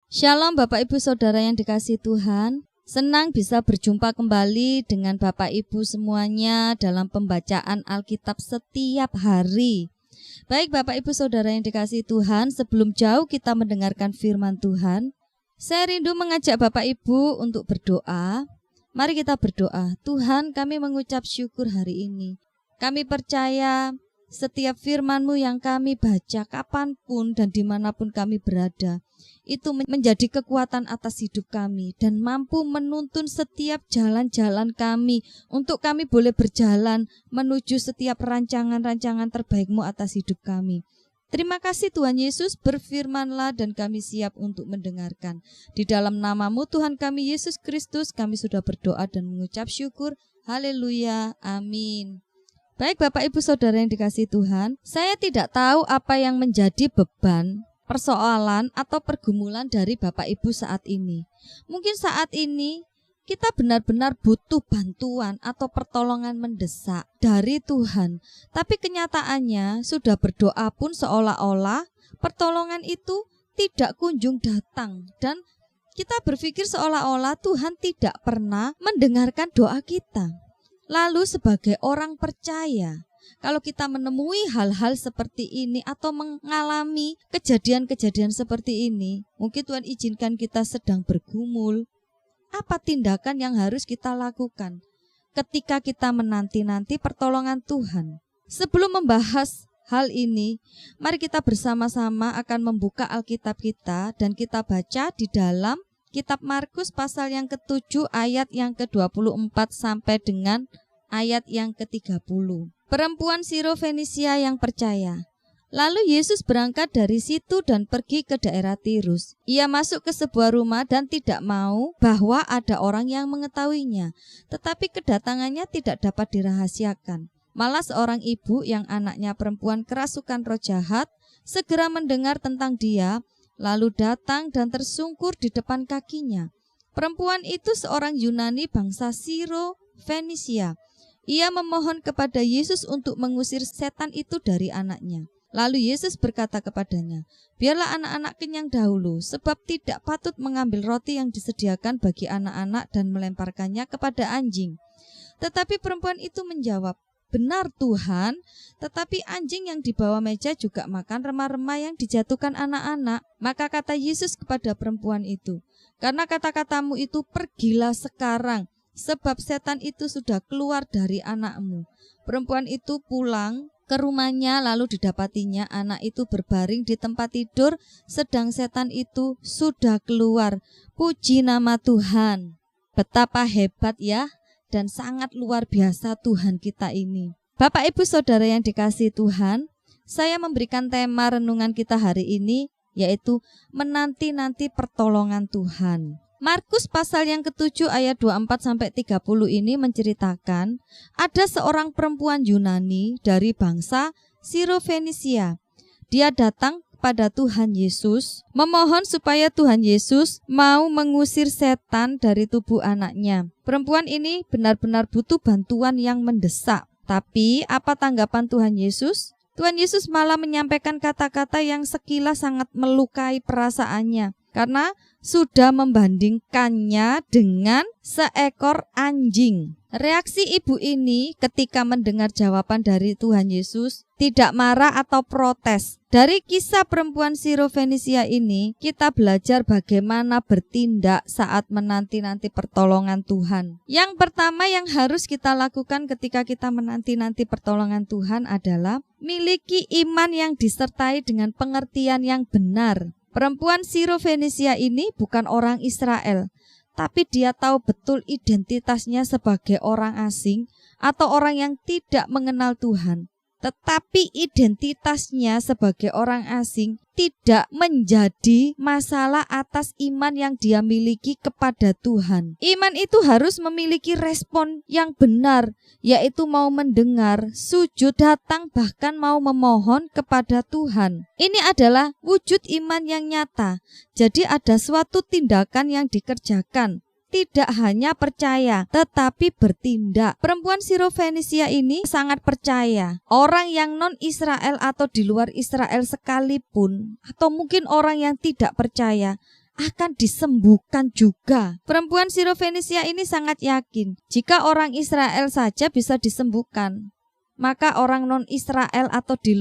Shalom Bapak Ibu Saudara yang dikasihi Tuhan. Senang bisa berjumpa kembali dengan Bapak Ibu semuanya dalam pembacaan Alkitab setiap hari. Baik Bapak Ibu Saudara yang dikasihi Tuhan, sebelum jauh kita mendengarkan firman Tuhan, saya rindu mengajak Bapak Ibu untuk berdoa. Mari kita berdoa. Tuhan, kami mengucap syukur hari ini. Kami percaya setiap firman-Mu yang kami baca kapanpun dan dimanapun kami berada, itu menjadi kekuatan atas hidup kami dan mampu menuntun setiap jalan-jalan kami untuk kami boleh berjalan menuju setiap rancangan-rancangan terbaik-Mu atas hidup kami. Terima kasih Tuhan Yesus, berfirman-Lah dan kami siap untuk mendengarkan. Di dalam nama-Mu Tuhan kami Yesus Kristus, kami sudah berdoa dan mengucap syukur. Haleluya, amin. Baik Bapak Ibu Saudara yang dikasihi Tuhan, saya tidak tahu apa yang menjadi beban, persoalan atau pergumulan dari Bapak Ibu saat ini. Mungkin saat ini kita benar-benar butuh bantuan atau pertolongan mendesak dari Tuhan. Tapi kenyataannya sudah berdoa pun seolah-olah pertolongan itu tidak kunjung datang. Dan kita berpikir seolah-olah Tuhan tidak pernah mendengarkan doa kita. Lalu sebagai orang percaya, kalau kita menemui hal-hal seperti ini atau mengalami kejadian-kejadian seperti ini, mungkin Tuhan izinkan kita sedang bergumul. Apa tindakan yang harus kita lakukan ketika kita menanti-nanti pertolongan Tuhan? Sebelum membahas hal ini, mari kita bersama-sama akan membuka Alkitab kita dan kita baca di dalam Kitab Markus pasal yang ke-7 ayat yang ke-24 sampai dengan ayat yang ke-30. Perempuan Sirofenisia yang percaya. Lalu Yesus berangkat dari situ dan pergi ke daerah Tirus. Ia masuk ke sebuah rumah dan tidak mau bahwa ada orang yang mengetahuinya. Tetapi kedatangannya tidak dapat dirahasiakan. Malah seorang ibu yang anaknya perempuan kerasukan roh jahat segera mendengar tentang dia, lalu datang dan tersungkur di depan kakinya. Perempuan itu seorang Yunani bangsa Sirofenisia. Ia memohon kepada Yesus untuk mengusir setan itu dari anaknya. Lalu Yesus berkata kepadanya, biarlah anak-anak kenyang dahulu, sebab tidak patut mengambil roti yang disediakan bagi anak-anak dan melemparkannya kepada anjing. Tetapi perempuan itu menjawab, benar Tuhan, tetapi anjing yang di bawah meja juga makan remah-remah yang dijatuhkan anak-anak. Maka kata Yesus kepada perempuan itu, karena kata-katamu itu pergilah sekarang, sebab setan itu sudah keluar dari anakmu. Perempuan itu pulang ke rumahnya, lalu didapatinya anak itu berbaring di tempat tidur, sedang setan itu sudah keluar. Puji nama Tuhan. Betapa hebat ya, dan sangat luar biasa Tuhan kita ini. Bapak Ibu Saudara yang dikasihi Tuhan, saya memberikan tema renungan kita hari ini, yaitu menanti-nanti pertolongan Tuhan. Markus pasal yang ke-7 ayat 24-30 ini menceritakan ada seorang perempuan Yunani dari bangsa Sirofenisia. Dia datang kepada Tuhan Yesus, memohon supaya Tuhan Yesus mau mengusir setan dari tubuh anaknya. Perempuan ini benar-benar butuh bantuan yang mendesak. Tapi apa tanggapan Tuhan Yesus? Tuhan Yesus malah menyampaikan kata-kata yang sekilas sangat melukai perasaannya, karena sudah membandingkannya dengan seekor anjing. Reaksi ibu ini ketika mendengar jawaban dari Tuhan Yesus tidak marah atau protes. Dari kisah perempuan Sirofenisia ini, kita belajar bagaimana bertindak saat menanti-nanti pertolongan Tuhan. Yang pertama yang harus kita lakukan ketika kita menanti-nanti pertolongan Tuhan adalah miliki iman yang disertai dengan pengertian yang benar. Perempuan Sirofenisia ini bukan orang Israel, tapi dia tahu betul identitasnya sebagai orang asing atau orang yang tidak mengenal Tuhan. Tetapi identitasnya sebagai orang asing tidak menjadi masalah atas iman yang dia miliki kepada Tuhan. Iman itu harus memiliki respon yang benar, yaitu mau mendengar, sujud, datang, bahkan mau memohon kepada Tuhan. Ini adalah wujud iman yang nyata. Jadi ada suatu tindakan yang dikerjakan. Tidak hanya percaya, tetapi bertindak. Perempuan Sirofenisia ini sangat percaya. Orang yang non-Israel atau di luar Israel sekalipun, atau mungkin orang yang tidak percaya, akan disembuhkan juga. Perempuan Sirofenisia ini sangat yakin jika orang Israel saja bisa disembuhkan, maka orang non-Israel atau di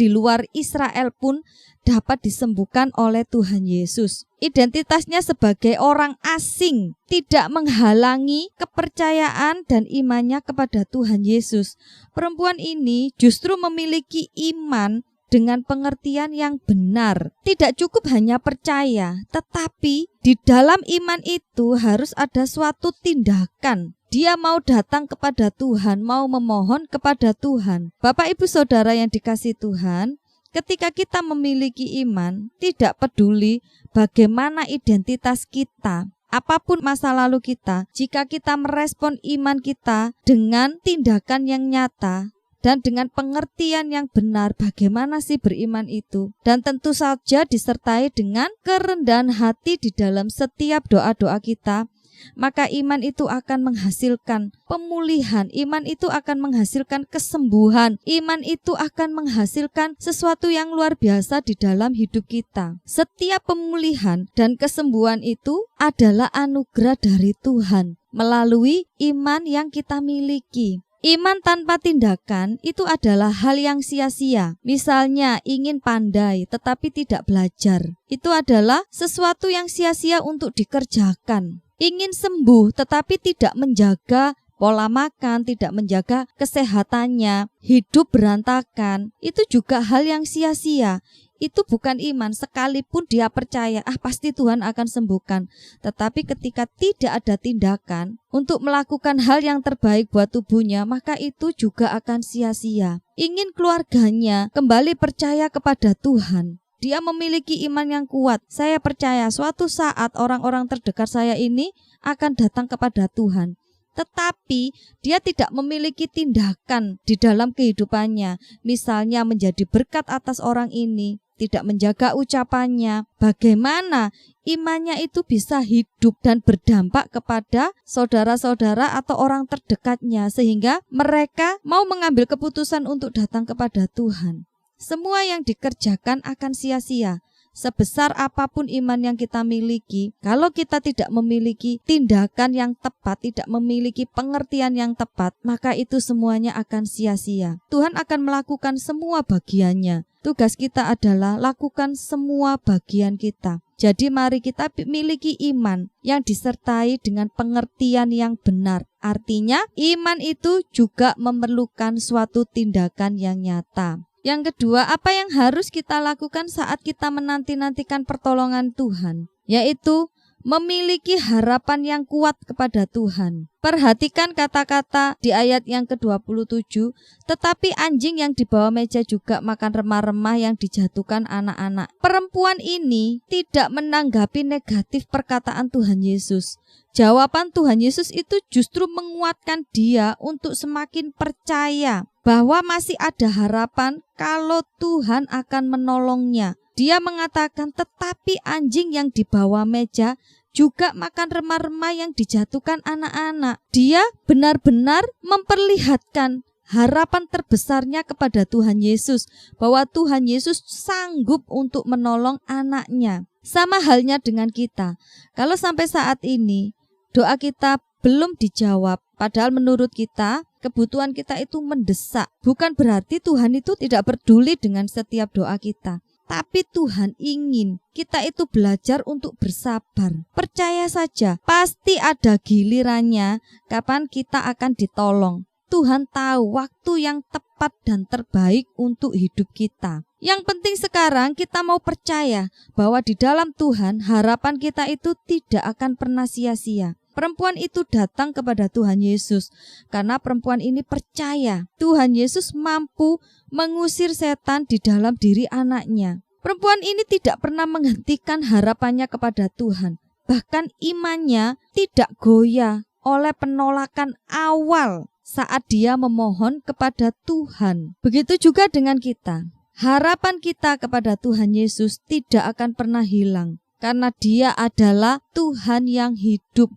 luar Israel pun dapat disembuhkan oleh Tuhan Yesus. Identitasnya sebagai orang asing tidak menghalangi kepercayaan dan imannya kepada Tuhan Yesus. Perempuan ini justru memiliki iman dengan pengertian yang benar. Tidak cukup hanya percaya, tetapi di dalam iman itu harus ada suatu tindakan. Dia mau datang kepada Tuhan, mau memohon kepada Tuhan. Bapak, Ibu, Saudara yang dikasihi Tuhan, ketika kita memiliki iman, tidak peduli bagaimana identitas kita, apapun masa lalu kita, jika kita merespon iman kita dengan tindakan yang nyata dan dengan pengertian yang benar bagaimana sih beriman itu, dan tentu saja disertai dengan kerendahan hati di dalam setiap doa-doa kita, maka iman itu akan menghasilkan pemulihan, iman itu akan menghasilkan kesembuhan, iman itu akan menghasilkan sesuatu yang luar biasa di dalam hidup kita. Setiap pemulihan dan kesembuhan itu adalah anugerah dari Tuhan melalui iman yang kita miliki. Iman tanpa tindakan itu adalah hal yang sia-sia. Misalnya ingin pandai tetapi tidak belajar, itu adalah sesuatu yang sia-sia untuk dikerjakan. Ingin sembuh tetapi tidak menjaga pola makan, tidak menjaga kesehatannya, hidup berantakan, itu juga hal yang sia-sia. Itu bukan iman, sekalipun dia percaya, pasti Tuhan akan sembuhkan. Tetapi ketika tidak ada tindakan untuk melakukan hal yang terbaik buat tubuhnya, maka itu juga akan sia-sia. Ingin keluarganya kembali percaya kepada Tuhan, dia memiliki iman yang kuat. Saya percaya suatu saat orang-orang terdekat saya ini akan datang kepada Tuhan. Tetapi dia tidak memiliki tindakan di dalam kehidupannya. Misalnya menjadi berkat atas orang ini, tidak menjaga ucapannya. Bagaimana imannya itu bisa hidup dan berdampak kepada saudara-saudara atau orang terdekatnya, sehingga mereka mau mengambil keputusan untuk datang kepada Tuhan. Semua yang dikerjakan akan sia-sia. Sebesar apapun iman yang kita miliki, kalau kita tidak memiliki tindakan yang tepat, tidak memiliki pengertian yang tepat, maka itu semuanya akan sia-sia. Tuhan akan melakukan semua bagiannya. Tugas kita adalah lakukan semua bagian kita. Jadi mari kita miliki iman yang disertai dengan pengertian yang benar. Artinya iman itu juga memerlukan suatu tindakan yang nyata. Yang kedua, apa yang harus kita lakukan saat kita menanti-nantikan pertolongan Tuhan? Yaitu memiliki harapan yang kuat kepada Tuhan. Perhatikan kata-kata di ayat yang ke-27, tetapi anjing yang di bawah meja juga makan remah-remah yang dijatuhkan anak-anak. Perempuan ini tidak menanggapi negatif perkataan Tuhan Yesus. Jawaban Tuhan Yesus itu justru menguatkan dia untuk semakin percaya bahwa masih ada harapan kalau Tuhan akan menolongnya. Dia mengatakan, tetapi anjing yang di bawah meja juga makan remah-remah yang dijatuhkan anak-anak. Dia benar-benar memperlihatkan harapan terbesarnya kepada Tuhan Yesus, bahwa Tuhan Yesus sanggup untuk menolong anaknya. Sama halnya dengan kita. Kalau sampai saat ini doa kita belum dijawab, padahal menurut kita kebutuhan kita itu mendesak, bukan berarti Tuhan itu tidak peduli dengan setiap doa kita. Tapi Tuhan ingin kita itu belajar untuk bersabar. Percaya saja, pasti ada gilirannya kapan kita akan ditolong. Tuhan tahu waktu yang tepat dan terbaik untuk hidup kita. Yang penting sekarang kita mau percaya bahwa di dalam Tuhan harapan kita itu tidak akan pernah sia-sia. Perempuan itu datang kepada Tuhan Yesus karena perempuan ini percaya Tuhan Yesus mampu mengusir setan di dalam diri anaknya. Perempuan ini tidak pernah menghentikan harapannya kepada Tuhan. Bahkan imannya tidak goyah oleh penolakan awal saat dia memohon kepada Tuhan. Begitu juga dengan kita. Harapan kita kepada Tuhan Yesus tidak akan pernah hilang karena Dia adalah Tuhan yang hidup.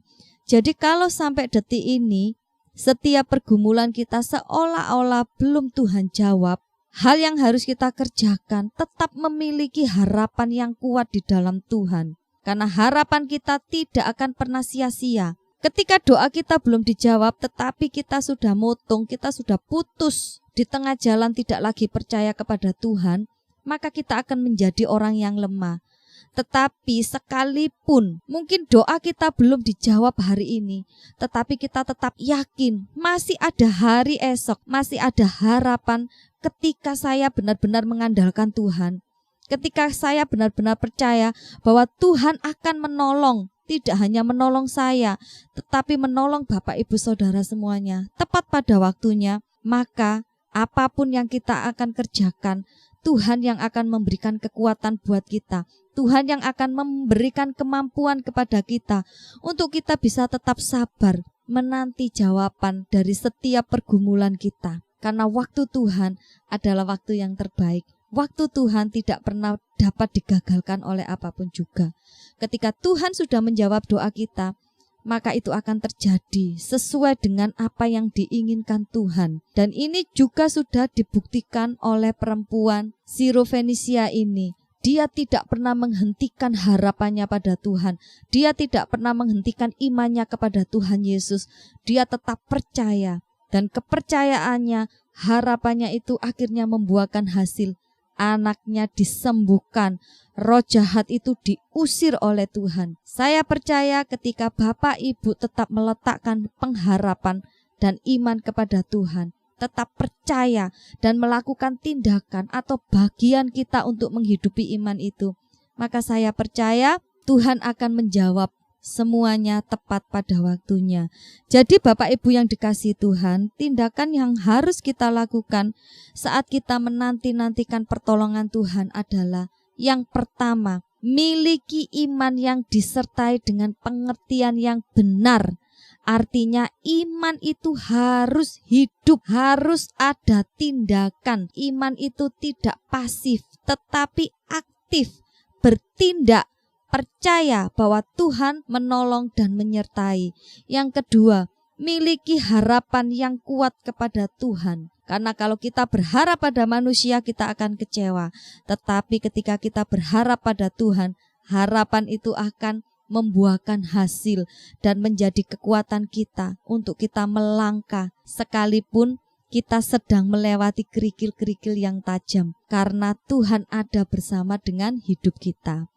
Jadi kalau sampai detik ini setiap pergumulan kita seolah-olah belum Tuhan jawab, hal yang harus kita kerjakan, tetap memiliki harapan yang kuat di dalam Tuhan. Karena harapan kita tidak akan pernah sia-sia. Ketika doa kita belum dijawab, tetapi kita sudah motong, kita sudah putus di tengah jalan, tidak lagi percaya kepada Tuhan, maka kita akan menjadi orang yang lemah. Tetapi sekalipun mungkin doa kita belum dijawab hari ini, tetapi kita tetap yakin masih ada hari esok, masih ada harapan ketika saya benar-benar mengandalkan Tuhan. Ketika saya benar-benar percaya bahwa Tuhan akan menolong, tidak hanya menolong saya, tetapi menolong Bapak Ibu Saudara semuanya tepat pada waktunya, maka apapun yang kita akan kerjakan, Tuhan yang akan memberikan kekuatan buat kita. Tuhan yang akan memberikan kemampuan kepada kita untuk kita bisa tetap sabar menanti jawaban dari setiap pergumulan kita. Karena waktu Tuhan adalah waktu yang terbaik. Waktu Tuhan tidak pernah dapat digagalkan oleh apapun juga. Ketika Tuhan sudah menjawab doa kita, maka itu akan terjadi sesuai dengan apa yang diinginkan Tuhan. Dan ini juga sudah dibuktikan oleh perempuan Sirofenisia ini. Dia tidak pernah menghentikan harapannya pada Tuhan. Dia tidak pernah menghentikan imannya kepada Tuhan Yesus. Dia tetap percaya. Dan kepercayaannya, harapannya itu akhirnya membuahkan hasil. Anaknya disembuhkan, roh jahat itu diusir oleh Tuhan. Saya percaya ketika Bapak Ibu tetap meletakkan pengharapan dan iman kepada Tuhan, tetap percaya dan melakukan tindakan atau bagian kita untuk menghidupi iman itu, maka saya percaya Tuhan akan menjawab semuanya tepat pada waktunya. Jadi Bapak Ibu yang dikasihi Tuhan, tindakan yang harus kita lakukan saat kita menanti-nantikan pertolongan Tuhan adalah yang pertama, miliki iman yang disertai dengan pengertian yang benar. Artinya iman itu harus hidup, harus ada tindakan. Iman itu tidak pasif, tetapi aktif, bertindak, percaya bahwa Tuhan menolong dan menyertai. Yang kedua, miliki harapan yang kuat kepada Tuhan. Karena kalau kita berharap pada manusia, kita akan kecewa. Tetapi ketika kita berharap pada Tuhan, harapan itu akan membuahkan hasil dan menjadi kekuatan kita untuk kita melangkah sekalipun kita sedang melewati kerikil-kerikil yang tajam. Karena Tuhan ada bersama dengan hidup kita.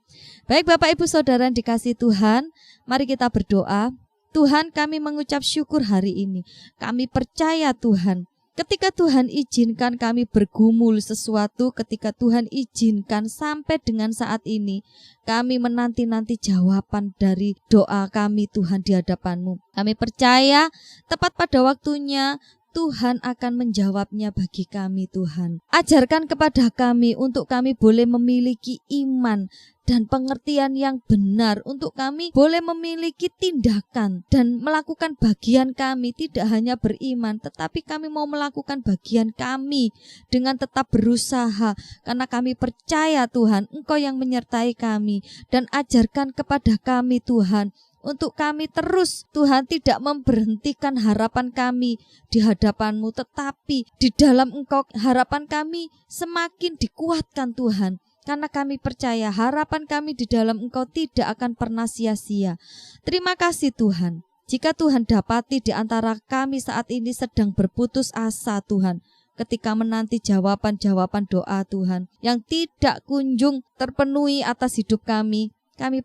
Baik Bapak Ibu Saudara yang dikasihi Tuhan, mari kita berdoa. Tuhan, kami mengucap syukur hari ini. Kami percaya Tuhan, ketika Tuhan izinkan kami bergumul sesuatu, ketika Tuhan izinkan sampai dengan saat ini, kami menanti-nanti jawaban dari doa kami Tuhan di hadapan-Mu. Kami percaya tepat pada waktunya Tuhan akan menjawabnya bagi kami Tuhan. Ajarkan kepada kami untuk kami boleh memiliki iman dan pengertian yang benar, untuk kami boleh memiliki tindakan dan melakukan bagian kami, tidak hanya beriman, tetapi kami mau melakukan bagian kami dengan tetap berusaha, karena kami percaya Tuhan, Engkau yang menyertai kami. Dan ajarkan kepada kami Tuhan, untuk kami terus Tuhan tidak memberhentikan harapan kami di hadapan-Mu, tetapi di dalam Engkau harapan kami semakin dikuatkan Tuhan. Karena kami percaya harapan kami di dalam Engkau tidak akan pernah sia-sia. Terima kasih Tuhan. Jika Tuhan dapati di antara kami saat ini sedang berputus asa Tuhan, ketika menanti jawaban-jawaban doa Tuhan yang tidak kunjung terpenuhi atas hidup kami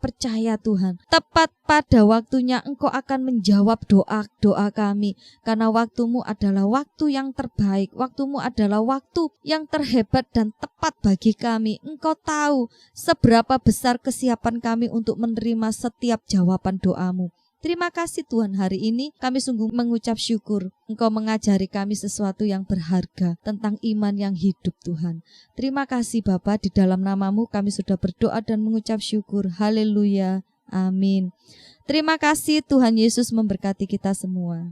percaya Tuhan, tepat pada waktunya Engkau akan menjawab doa-doa kami. Karena waktu-Mu adalah waktu yang terbaik, waktu-Mu adalah waktu yang terhebat dan tepat bagi kami. Engkau tahu seberapa besar kesiapan kami untuk menerima setiap jawaban doa-Mu. Terima kasih Tuhan, hari ini kami sungguh mengucap syukur. Engkau mengajari kami sesuatu yang berharga tentang iman yang hidup Tuhan. Terima kasih Bapa, di dalam nama-Mu kami sudah berdoa dan mengucap syukur. Haleluya, amin. Terima kasih, Tuhan Yesus memberkati kita semua.